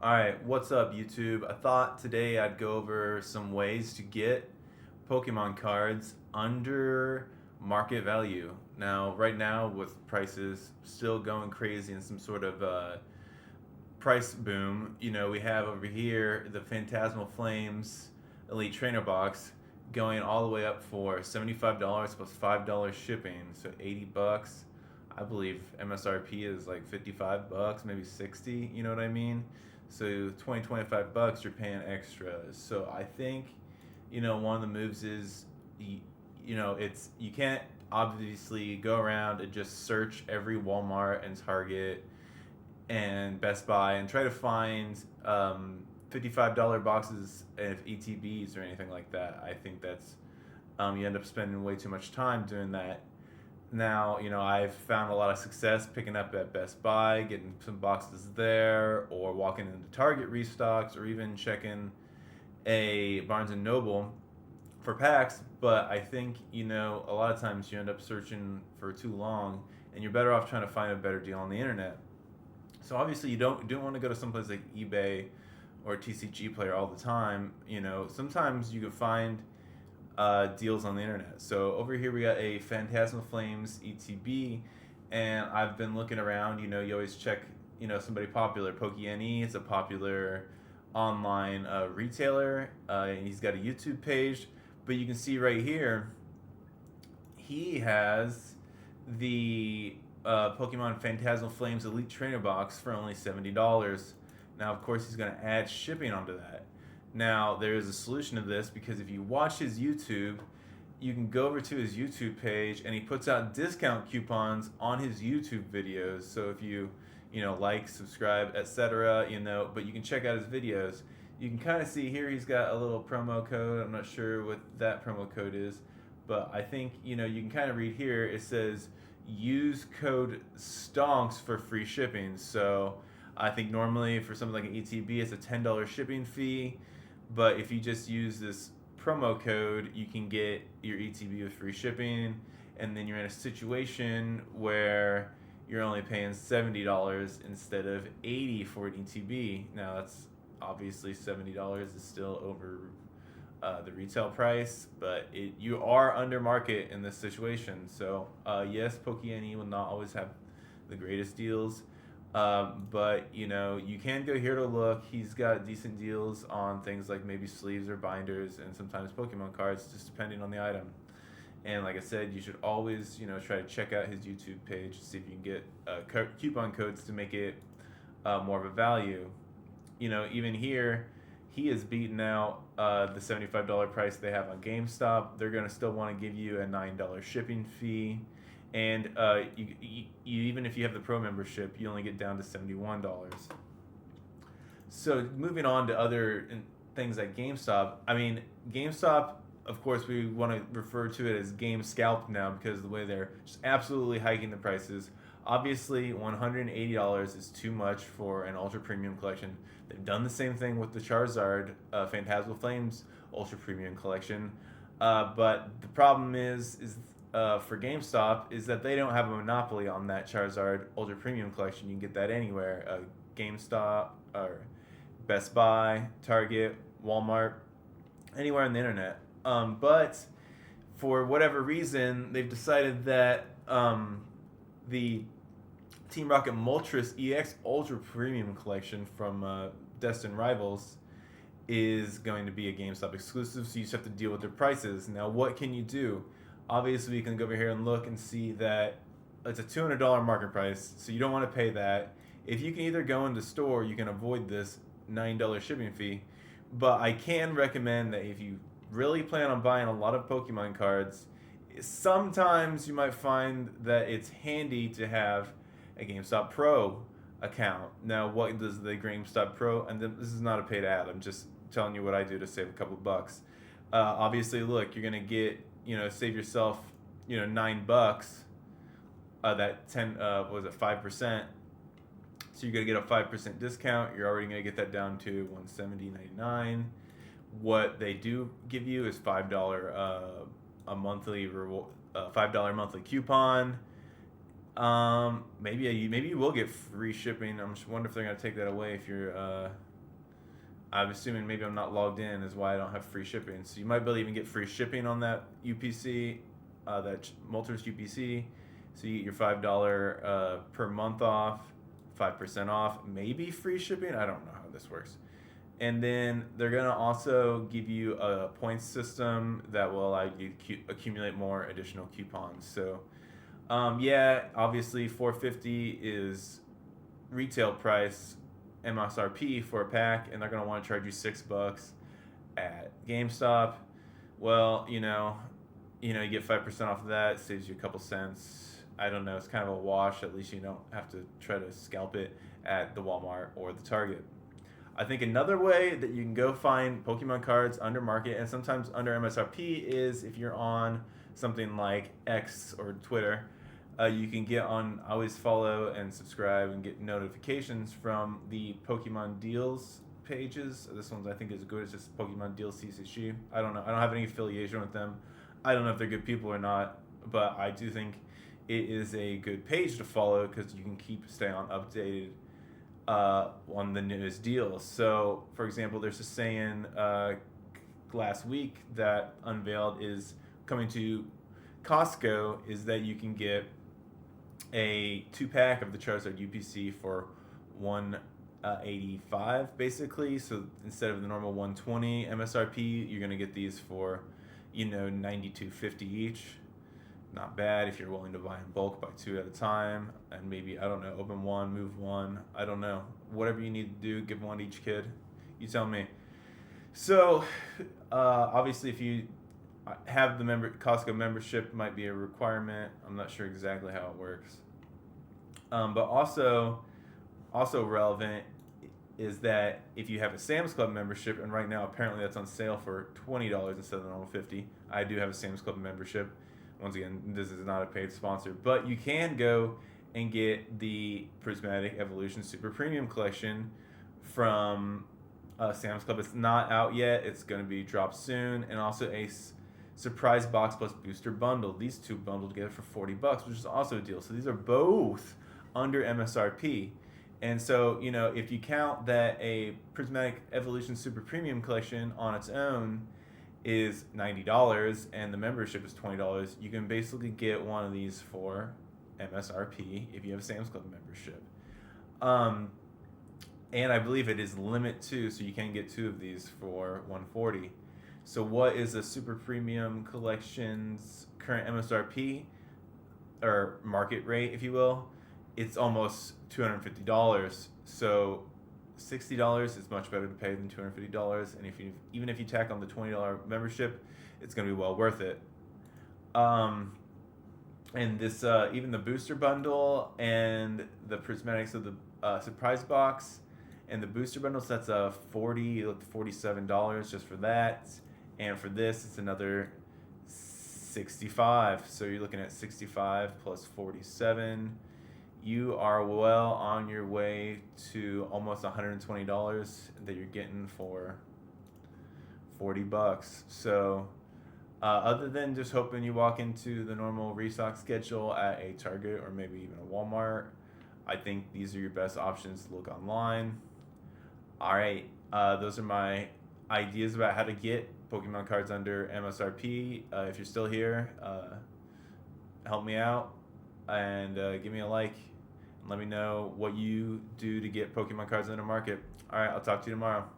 Alright, what's up YouTube? I thought today I'd go over some ways to get Pokemon cards under market value. Now, right now, with prices still going crazy and some sort of price boom, we have over here the Phantasmal Flames Elite Trainer Box going all the way up for $75 plus $5 shipping, so 80 bucks. I believe MSRP is like 55 bucks, maybe 60, you know what I mean? So 20, 25 bucks you're paying extra. So I think, one of the moves is it's you can't obviously go around and just search every Walmart and Target and Best Buy and try to find $55 boxes of ETBs or anything like that. I think that's you end up spending way too much time doing that. Now, I've found a lot of success picking up at Best Buy, getting some boxes there, or walking into Target restocks, or even checking a Barnes and Noble for packs. But I think, a lot of times you end up searching for too long, and you're better off trying to find a better deal on the internet. So obviously, you don't want to go to someplace like eBay or TCG Player all the time. Sometimes you can find deals on the internet. So over here we got a Phantasmal Flames ETB, and I've been looking around. You always check, somebody popular. PokeNE is a popular online retailer, and he's got a YouTube page. But you can see right here, he has the Pokemon Phantasmal Flames Elite Trainer Box for only $70. Now, of course, he's going to add shipping onto that. Now, there is a solution to this because if you watch his YouTube, you can go over to his YouTube page and he puts out discount coupons on his YouTube videos. So if you, like, subscribe, etc., but you can check out his videos. You can kind of see here he's got a little promo code. I'm not sure what that promo code is, but I think, you can kind of read here. It says use code STONKS for free shipping. So I think normally for something like an ETB, it's a $10 shipping fee. But if you just use this promo code, you can get your ETB with free shipping, and then you're in a situation where you're only paying $70 instead of $80 for an ETB. Now that's obviously $70 is still over the retail price, but you are under market in this situation. So yes, PokeNE will not always have the greatest deals. But you can go here to look. He's got decent deals on things like maybe sleeves or binders, and sometimes Pokemon cards, just depending on the item. And like I said, you should always try to check out his YouTube page to see if you can get coupon codes to make it more of a value. Even here, he has beaten out the $75 price they have on GameStop. They're gonna still want to give you a $9 shipping fee. And you even if you have the pro membership, you only get down to $71. So moving on to other things like GameStop. I mean, GameStop, of course, we want to refer to it as Game Scalp now because of the way they're just absolutely hiking the prices. Obviously, $180 is too much for an ultra premium collection. They've done the same thing with the Charizard Phantasmal Flames ultra premium collection. But the problem is for GameStop is that they don't have a monopoly on that Charizard Ultra Premium collection. You can get that anywhere. GameStop or Best Buy, Target, Walmart, anywhere on the internet. But for whatever reason, they've decided that the Team Rocket Moltres EX Ultra Premium collection from Destined Rivals is going to be a GameStop exclusive, so you just have to deal with their prices. Now, what can you do? Obviously, you can go over here and look and see that it's a $200 market price, so you don't want to pay that. If you can either go in the store, you can avoid this $9 shipping fee. But I can recommend that if you really plan on buying a lot of Pokemon cards, sometimes you might find that it's handy to have a GameStop Pro account. Now, what does the GameStop Pro, and this is not a paid ad, I'm just telling you what I do to save a couple bucks. Obviously, look, you're going to get, save yourself, $9. That 10, what was it, 5%. So you're going to get a 5% discount. You're already going to get that down to $170.99. What they do give you is $5 a monthly $5 monthly coupon. Maybe you will get free shipping. I'm just wondering if they're going to take that away if you're I'm assuming maybe I'm not logged in is why I don't have free shipping. So you might be able to even get free shipping on that UPC, that Multiverse UPC. So you get your $5 per month off, 5% off, maybe free shipping. I don't know how this works. And then they're gonna also give you a points system that will allow you to accumulate more additional coupons. So, yeah, obviously 450 is retail price MSRP for a pack, and they're gonna want to charge you $6 at GameStop. Well, you get 5% off of that, saves you a couple cents. I don't know, it's kind of a wash. At least you don't have to try to scalp it at the Walmart or the Target. I think another way that you can go find Pokemon cards under market and sometimes under MSRP is if you're on something like X or Twitter. You can get on, always follow and subscribe and get notifications from the Pokemon deals pages. This one's I think is good. It's just Pokemon Deals CCG. I don't know. I don't have any affiliation with them. I don't know if they're good people or not, but I do think it is a good page to follow because you can stay on updated on the newest deals. So, for example, there's a saying last week that unveiled is coming to Costco is that you can get a 2-pack of the Charizard UPC for $185 basically. So instead of the normal $120 MSRP, you're gonna get these for $92.50 each. Not bad if you're willing to buy in bulk, buy 2 at a time, and maybe, I don't know, open 1, move 1, I don't know. Whatever you need to do, give 1 to each kid. You tell me. So, obviously, if you have the Costco membership, might be a requirement. I'm not sure exactly how it works. But also relevant is that if you have a Sam's Club membership, and right now apparently that's on sale for $20 instead of the normal $50. I do have a Sam's Club membership. Once again, this is not a paid sponsor, but you can go and get the Prismatic Evolution Super Premium Collection from Sam's Club. It's not out yet. It's going to be dropped soon, and also a surprise box plus booster bundle. These two bundled together for $40, which is also a deal. So these are both under MSRP. And so, if you count that a Prismatic Evolution Super Premium Collection on its own is $90 and the membership is $20, you can basically get one of these for MSRP if you have a Sam's Club membership. And I believe it is limit 2, so you can get 2 of these for $140. So what is a Super Premium Collection's current MSRP, or market rate, if you will? It's almost $250. So $60 is much better to pay than $250, and even if you tack on the $20 membership, it's going to be well worth it. And this even the booster bundle and the Prismatics of the surprise box and the booster bundle, so that's $47 just for that, and for this it's another $65. So you're looking at $65 plus $47. You are well on your way to almost $120 that you're getting for $40. So other than just hoping you walk into the normal restock schedule at a Target or maybe even a Walmart, I think these are your best options to look online. All right, those are my ideas about how to get Pokemon cards under MSRP. If you're still here, help me out and give me a like. Let me know what you do to get Pokemon cards under market. All right, I'll talk to you tomorrow.